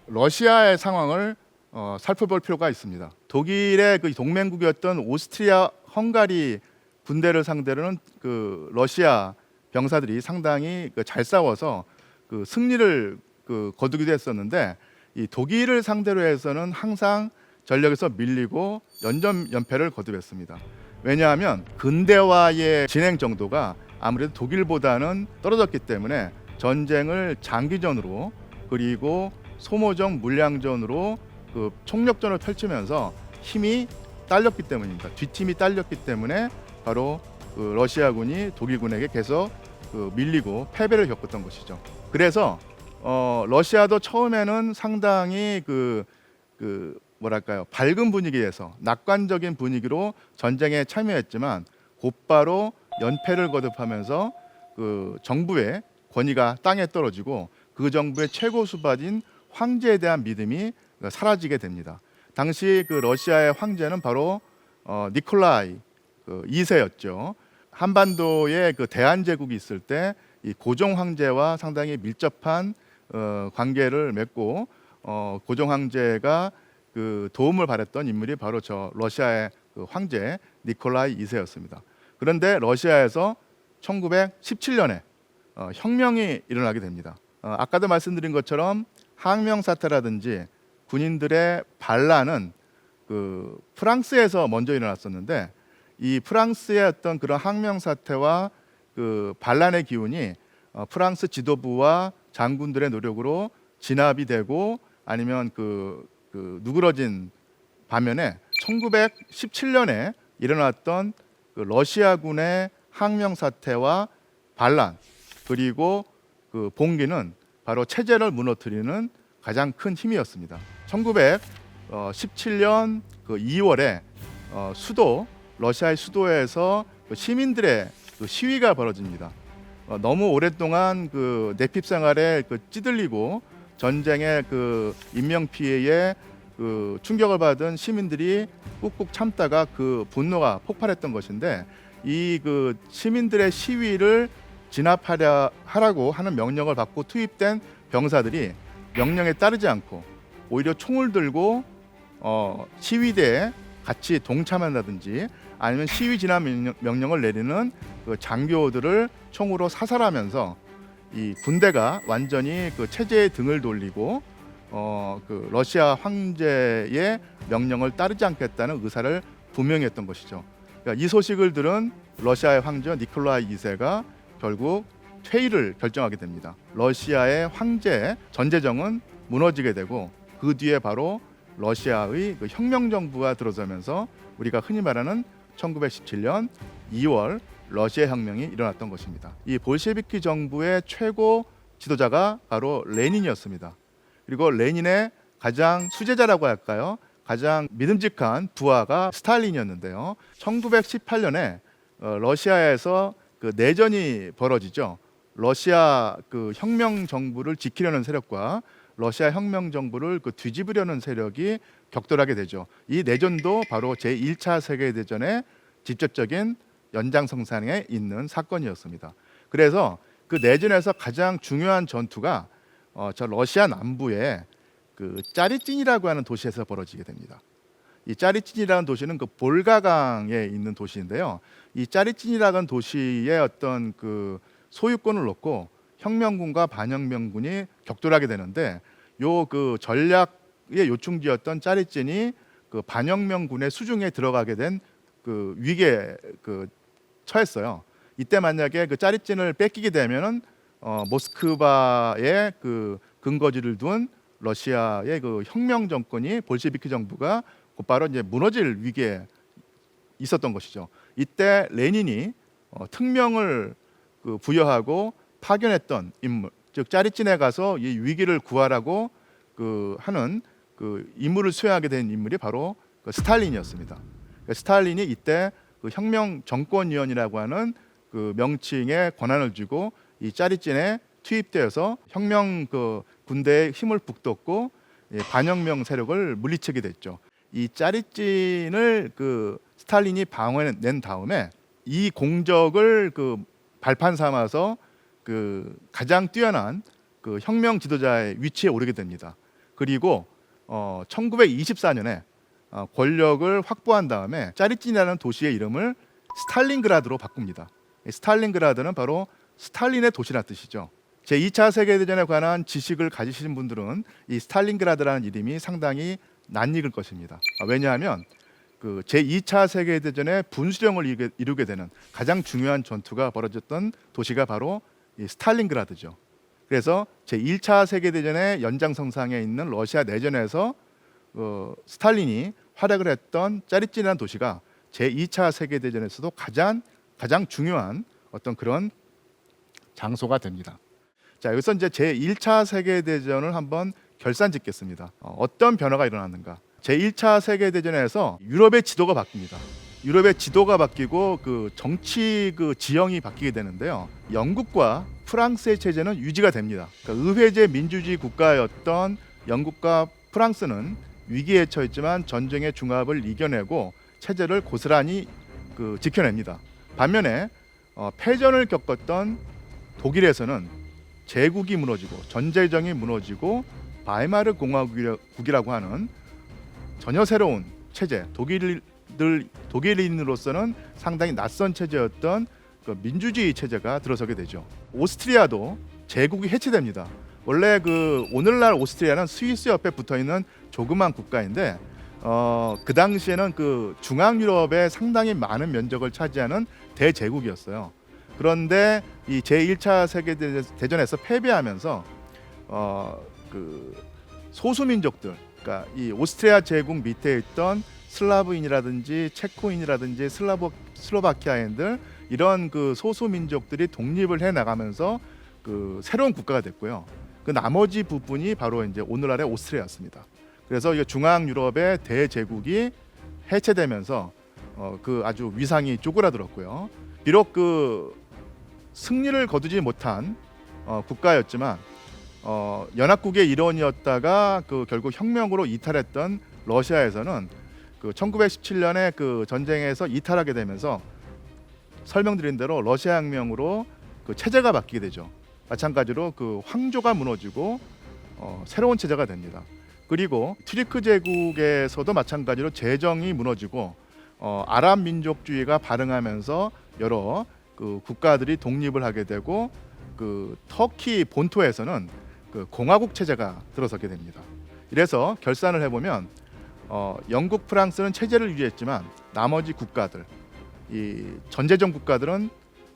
러시아의 상황을 살펴볼 필요가 있습니다. 독일의 그 동맹국이었던 오스트리아, 헝가리 군대를 상대로는 그 러시아 병사들이 상당히 잘 싸워서 그 승리를 거두기도 했었는데, 이 독일을 상대로 해서는 항상 전력에서 밀리고 연전연패를 거듭했습니다. 왜냐하면 근대화의 진행 정도가 아무래도 독일보다는 떨어졌기 때문에 전쟁을 장기전으로, 그리고 소모적 물량전으로 그 총력전을 펼치면서 힘이 딸렸기 때문입니다. 뒷힘이 딸렸기 때문에 바로 그 러시아군이 독일군에게 계속 밀리고 패배를 겪었던 것이죠. 그래서 러시아도 처음에는 상당히 뭐랄까요, 밝은 분위기에서 낙관적인 분위기로 전쟁에 참여했지만 곧바로 연패를 거듭하면서 그 정부의 권위가 땅에 떨어지고 그 정부의 최고 수반인 황제에 대한 믿음이 사라지게 됩니다. 당시 그 러시아의 황제는 바로 니콜라이 2세였죠. 한반도에 그 대한제국이 있을 때 이 고종 황제와 상당히 밀접한 관계를 맺고 고종 황제가 그 도움을 받았던 인물이 바로 저 러시아의 그 황제 니콜라이 2세였습니다. 그런데 러시아에서 1917년에 혁명이 일어나게 됩니다. 아까도 말씀드린 것처럼 항명 사태라든지 군인들의 반란은 그 프랑스에서 먼저 일어났었는데, 이 프랑스의 어떤 그런 항명 사태와 그 반란의 기운이 프랑스 지도부와 장군들의 노력으로 진압이 되고 아니면 누그러진 반면에 1917년에 일어났던 그 러시아군의 항명 사태와 반란, 그리고 그 봉기는 바로 체제를 무너뜨리는 가장 큰 힘이었습니다. 1917년 그 2월에 러시아의 수도에서 시민들의 시위가 벌어집니다. 너무 오랫동안 내핍 생활에 찌들리고 전쟁의 인명 피해에 충격을 받은 시민들이 꾹꾹 참다가 그 분노가 폭발했던 것인데, 이 시민들의 시위를 진압하라고 하는 명령을 받고 투입된 병사들이 명령에 따르지 않고 오히려 총을 들고 시위대에 같이 동참한다든지 아니면 시위 진압 명령을 내리는 그 장교들을 총으로 사살하면서 이 군대가 완전히 체제의 등을 돌리고 러시아 황제의 명령을 따르지 않겠다는 의사를 분명히 했던 것이죠. 그러니까 이 소식을 들은 러시아의 황제 니콜라이 2세가 결국 퇴위를 결정하게 됩니다. 러시아의 황제 전제정은 무너지게 되고 그 뒤에 바로 러시아의 혁명 정부가 들어서면서 우리가 흔히 말하는 1917년 2월 러시아 혁명이 일어났던 것입니다. 이 볼셰비키 정부의 최고 지도자가 바로 레닌이었습니다. 그리고 레닌의 가장 수제자라고 할까요? 가장 믿음직한 부하가 스탈린이었는데요. 1918년에 러시아에서 내전이 벌어지죠. 러시아 혁명 정부를 지키려는 세력과 러시아 혁명 정부를 뒤집으려는 세력이 격돌하게 되죠. 이 내전도 바로 제1차 세계대전의 직접적인 연장선상에 있는 사건이었습니다. 그래서 그 내전에서 가장 중요한 전투가 저 러시아 남부의 짜리찐이라고 하는 도시에서 벌어지게 됩니다. 이 짜리찐이라는 도시는 볼가강에 있는 도시인데요. 이 짜리찐이라는 도시의 어떤 소유권을 놓고 혁명군과 반혁명군이 격돌하게 되는데, 요 전략의 요충지였던 짜리찐이 반혁명군의 수중에 들어가게 된 위기에 처했어요. 이때 만약에 짜리찐을 뺏기게 되면은 모스크바에 근거지를 둔 러시아의 혁명 정권이 볼셰비키 정부가 곧바로 이제 무너질 위기에 있었던 것이죠. 이때 레닌이 특명을 부여하고 파견했던 인물, 즉 짜리찐에 가서 이 위기를 구하라고 하는 임무를 수행하게 된 인물이 바로 스탈린이었습니다. 스탈린이 이때 혁명 정권위원이라고 하는 명칭의 권한을 주고 이 짜리찐에 투입되어서 혁명 군대의 힘을 북돋고 반혁명 세력을 물리치게 됐죠. 이 짜리찐을 스탈린이 방어해낸 다음에 이 공적을 발판 삼아서 가장 뛰어난 혁명 지도자의 위치에 오르게 됩니다. 그리고 1924년에 권력을 확보한 다음에 짜리찐이라는 도시의 이름을 스탈린그라드로 바꿉니다. 이 스탈린그라드는 바로 스탈린의 도시라는 뜻이죠. 제2차 세계대전에 관한 지식을 가지신 분들은 이 스탈린그라드라는 이름이 상당히 낯익을 것입니다. 왜냐하면 그 제2차 세계대전의 분수령을 이루게 되는 가장 중요한 전투가 벌어졌던 도시가 바로 이 스탈린그라드죠. 그래서 제1차 세계대전의 연장선상에 있는 러시아 내전에서 스탈린이 활약을 했던 짜리찐이라는 도시가 제2차 세계대전에서도 가장 중요한 어떤 그런 장소가 됩니다. 자, 여기서 이제 제1차 세계대전을 한번 결산짓겠습니다. 어떤 변화가 일어났는가? 제1차 세계대전에서 유럽의 지도가 바뀝니다. 유럽의 지도가 바뀌고 그 정치 그 지형이 바뀌게 되는데요. 영국과 프랑스의 체제는 유지가 됩니다. 그러니까 의회제 민주주의 국가였던 영국과 프랑스는 위기에 처했지만 전쟁의 중압을 이겨내고 체제를 고스란히 지켜냅니다. 반면에 패전을 겪었던 독일에서는 제국이 무너지고 전제정이 무너지고 바이마르 공화국이라고 하는 전혀 새로운 체제, 독일인으로서는 상당히 낯선 체제였던 그 민주주의 체제가 들어서게 되죠. 오스트리아도 제국이 해체됩니다. 원래 오늘날 오스트리아는 스위스 옆에 붙어 있는 조그만 국가인데 그 당시에는 중앙 유럽의 상당히 많은 면적을 차지하는 대제국이었어요. 그런데 이 제1차 세계대전에서 패배하면서 소수민족들, 그러니까 이 오스트리아 제국 밑에 있던 슬라브인이라든지 체코인이라든지 슬로바키아인들 이런 소수민족들이 독립을 해 나가면서 새로운 국가가 됐고요. 그 나머지 부분이 바로 이제 오늘날의 오스트리아였습니다. 그래서 이 중앙 유럽의 대제국이 해체되면서 아주 위상이 쪼그라들었고요. 비록 승리를 거두지 못한 국가였지만 연합국의 일원이었다가 결국 혁명으로 이탈했던 러시아에서는 1917년에 전쟁에서 이탈하게 되면서 설명드린 대로 러시아 혁명으로 체제가 바뀌게 되죠. 마찬가지로 황조가 무너지고 새로운 체제가 됩니다. 그리고 튀르크 제국에서도 마찬가지로 재정이 무너지고 아랍 민족주의가 발흥하면서 여러 국가들이 독립을 하게 되고 터키 본토에서는 공화국 체제가 들어서게 됩니다. 이래서 결산을 해보면 영국, 프랑스는 체제를 유지했지만 나머지 국가들, 이 전제정 국가들은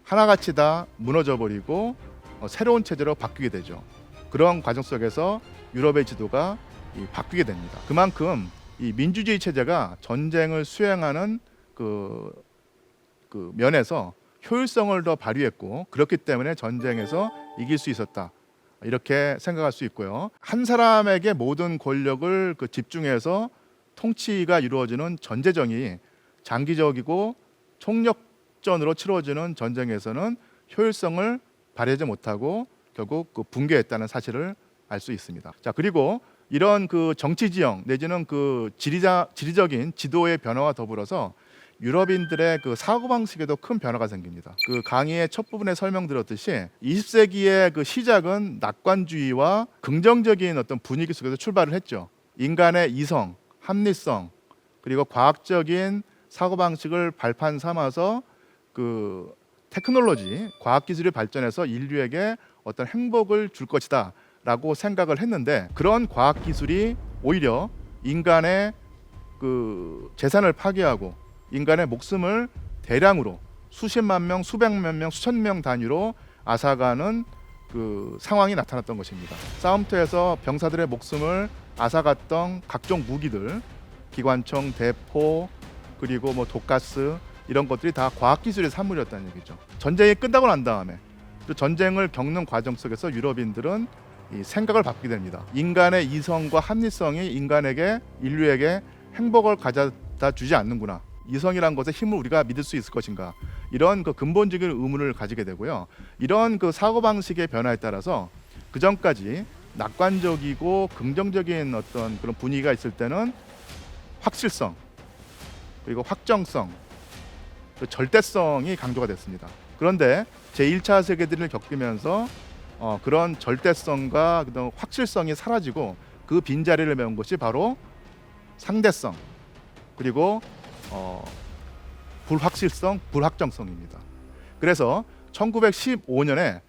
하나같이 다 무너져 버리고 새로운 체제로 바뀌게 되죠. 그런 과정 속에서 유럽의 지도가 바뀌게 됩니다. 그만큼 이 민주주의 체제가 전쟁을 수행하는 면에서 효율성을 더 발휘했고 그렇기 때문에 전쟁에서 이길 수 있었다. 이렇게 생각할 수 있고요. 한 사람에게 모든 권력을 집중해서 통치가 이루어지는 전제정이 장기적이고 총력전으로 치러지는 전쟁에서는 효율성을 발휘하지 못하고 결국 붕괴했다는 사실을 알 수 있습니다. 자, 그리고 이런 정치 지형 내지는 지리적인 지도의 변화와 더불어서 유럽인들의 사고 방식에도 큰 변화가 생깁니다. 강의의 첫 부분에 설명드렸듯이 20세기의 시작은 낙관주의와 긍정적인 어떤 분위기 속에서 출발을 했죠. 인간의 이성, 합리성, 그리고 과학적인 사고 방식을 발판 삼아서 테크놀로지, 과학기술이 발전해서 인류에게 어떤 행복을 줄 것이다 라고 생각을 했는데 그런 과학기술이 오히려 인간의 재산을 파괴하고 인간의 목숨을 대량으로 수십만 명, 수백만 명, 수천 명 단위로 앗아가는 상황이 나타났던 것입니다. 싸움터에서 병사들의 목숨을 앗아갔던 각종 무기들, 기관총, 대포, 그리고 독가스 이런 것들이 다 과학기술의 산물이었다는 얘기죠. 전쟁이 끝나고 난 다음에 또 전쟁을 겪는 과정 속에서 유럽인들은 이 생각을 바꾸게 됩니다. 인간의 이성과 합리성이 인류에게 행복을 가져다 주지 않는구나. 이성이란 것의 힘을 우리가 믿을 수 있을 것인가. 이런 근본적인 의문을 가지게 되고요. 이런 사고방식의 변화에 따라서 그전까지 낙관적이고 긍정적인 어떤 그런 분위기가 있을 때는 확실성, 그리고 확정성, 절대성이 강조가 됐습니다. 그런데 제1차 세계대전을 겪으면서 그런 절대성과 확실성이 사라지고 그 빈자리를 메운 것이 바로 상대성 그리고 불확실성, 불확정성입니다. 그래서 1915년에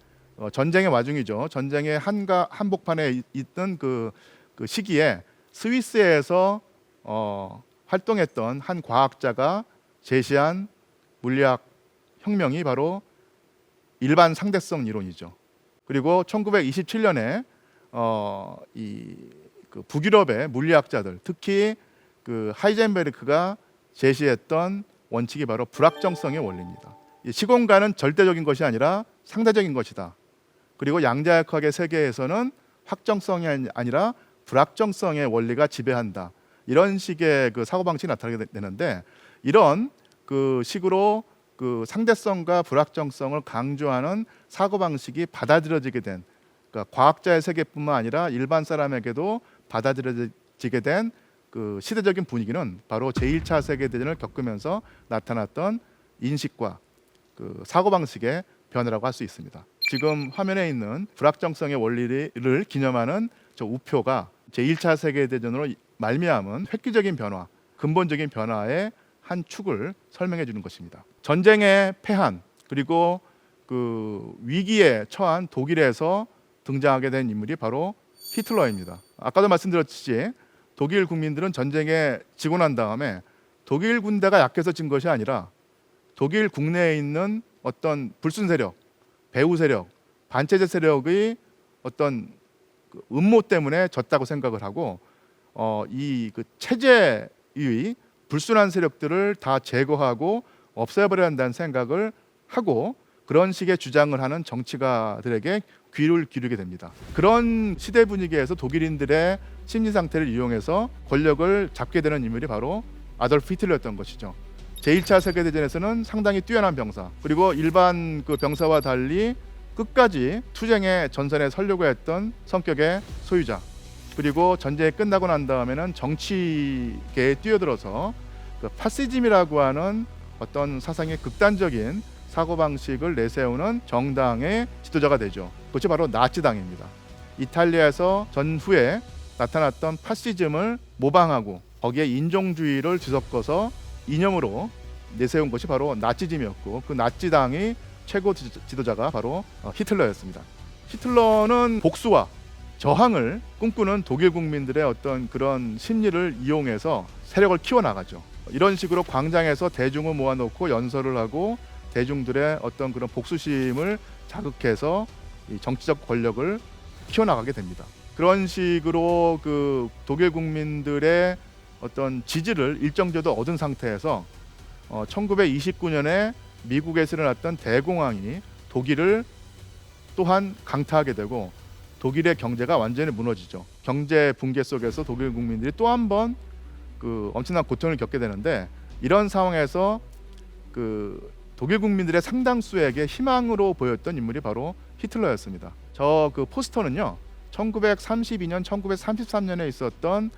전쟁의 와중이죠. 전쟁의 한복판에 있던 그 시기에 스위스에서 활동했던 한 과학자가 제시한 물리학 혁명이 바로 일반 상대성 이론이죠. 그리고 1927년에 그 북유럽의 물리학자들, 특히 그 하이젠베르크가 제시했던 원칙이 바로 불확정성의 원리입니다. 이 시공간은 절대적인 것이 아니라 상대적인 것이다. 그리고 양자역학의 세계에서는 확정성이 아니라 불확정성의 원리가 지배한다. 이런 식의 그 사고방식이 나타나게 되는데, 이런 그 식으로 그 상대성과 불확정성을 강조하는 사고방식이 받아들여지게 된, 그러니까 과학자의 세계뿐만 아니라 일반 사람에게도 받아들여지게 된 그 시대적인 분위기는 바로 제1차 세계대전을 겪으면서 나타났던 인식과 그 사고방식의 변화라고 할 수 있습니다. 지금 화면에 있는 불확정성의 원리를 기념하는 저 우표가 제1차 세계대전으로 말미암은 획기적인 변화, 근본적인 변화의 한 축을 설명해 주는 것입니다. 전쟁에 패한, 그리고 그 위기에 처한 독일에서 등장하게 된 인물이 바로 히틀러입니다. 아까도 말씀드렸듯이 독일 국민들은 전쟁에 지고 난 다음에 독일 군대가 약해서 진 것이 아니라 독일 국내에 있는 어떤 불순 세력, 배후 세력, 반체제 세력의 어떤 그 음모 때문에 졌다고 생각을 하고 이 그 체제의 불순한 세력들을 다 제거하고 없애버려야 한다는 생각을 하고 그런 식의 주장을 하는 정치가들에게 귀를 기울이게 됩니다. 그런 시대 분위기에서 독일인들의 심리 상태를 이용해서 권력을 잡게 되는 인물이 바로 아돌프 히틀러였던 것이죠. 제1차 세계대전에서는 상당히 뛰어난 병사, 그리고 일반 그 병사와 달리 끝까지 투쟁의 전선에 서려고 했던 성격의 소유자, 그리고 전쟁이 끝나고 난 다음에는 정치계에 뛰어들어서 그 파시즘이라고 하는 어떤 사상의 극단적인 사고방식을 내세우는 정당의 지도자가 되죠. 그것이 바로 나치당입니다. 이탈리아에서 전후에 나타났던 파시즘을 모방하고 거기에 인종주의를 뒤섞어서 이념으로 내세운 것이 바로 나치즘이었고, 그 나치당의 최고 지도자가 바로 히틀러였습니다. 히틀러는 복수와 저항을 꿈꾸는 독일 국민들의 어떤 그런 심리를 이용해서 세력을 키워나가죠. 이런 식으로 광장에서 대중을 모아놓고 연설을 하고 대중들의 어떤 그런 복수심을 자극해서 이 정치적 권력을 키워나가게 됩니다. 그런 식으로 그 독일 국민들의 어떤 지지를 일정 정도 얻은 상태에서 1929년에 미국에서 일어났던 대공황이 독일을 또한 강타하게 되고 독일의 경제가 완전히 무너지죠. 경제 붕괴 속에서 독일 국민들이 또 한 번 그 엄청난 고통을 겪게 되는데, 이런 상황에서 그 독일 국민들의 상당수에게 희망으로 보였던 인물이 바로 히틀러였습니다. 저 그 포스터는요, 1932년, 1933년에 있었던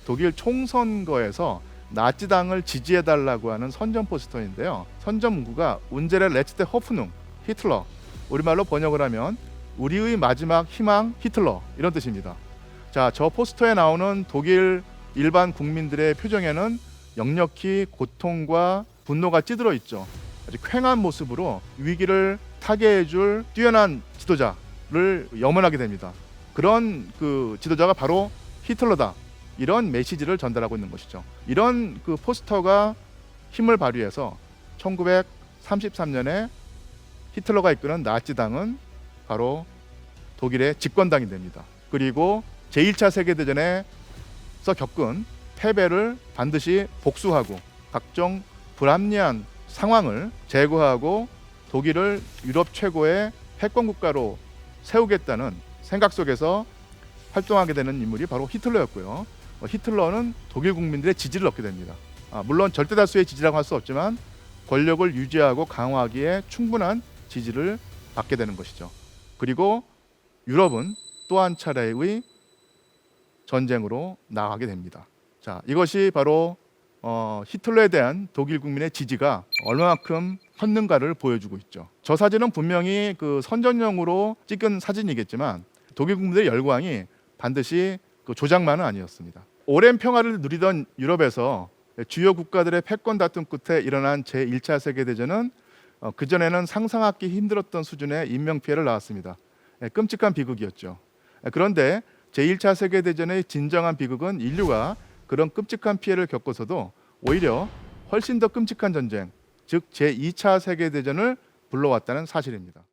독일 총선거에서 나치당을 지지해달라고 하는 선전 포스터인데요. 선전 문구가 운제레 레츠테 호프눔 히틀러, 우리말로 번역을 하면 우리의 마지막 희망 히틀러, 이런 뜻입니다. 자, 저 포스터에 나오는 독일 일반 국민들의 표정에는 역력히 고통과 분노가 찌들어 있죠. 아주 쾌한 모습으로 위기를 타개해줄 뛰어난 지도자를 염원하게 됩니다. 그런 그 지도자가 바로 히틀러다, 이런 메시지를 전달하고 있는 것이죠. 이런 그 포스터가 힘을 발휘해서 1933년에 히틀러가 이끄는 나치당은 바로 독일의 집권당이 됩니다. 그리고 제1차 세계대전에서 겪은 패배를 반드시 복수하고 각종 불합리한 상황을 제거하고 독일을 유럽 최고의 패권 국가로 세우겠다는 생각 속에서 활동하게 되는 인물이 바로 히틀러였고요. 히틀러는 독일 국민들의 지지를 얻게 됩니다. 물론 절대 다수의 지지라고 할 수 없지만 권력을 유지하고 강화하기에 충분한 지지를 받게 되는 것이죠. 그리고 유럽은 또 한 차례의 전쟁으로 나가게 됩니다. 자, 이것이 바로 히틀러에 대한 독일 국민의 지지가 얼마만큼 컸는가를 보여주고 있죠. 저 사진은 분명히 그 선전용으로 찍은 사진이겠지만 독일 국민들의 열광이 반드시 그 조작만은 아니었습니다. 오랜 평화를 누리던 유럽에서 주요 국가들의 패권 다툼 끝에 일어난 제1차 세계대전은 그전에는 상상하기 힘들었던 수준의 인명피해를 낳았습니다. 끔찍한 비극이었죠. 그런데 제1차 세계대전의 진정한 비극은 인류가 그런 끔찍한 피해를 겪어서도 오히려 훨씬 더 끔찍한 전쟁, 즉 제2차 세계대전을 불러왔다는 사실입니다.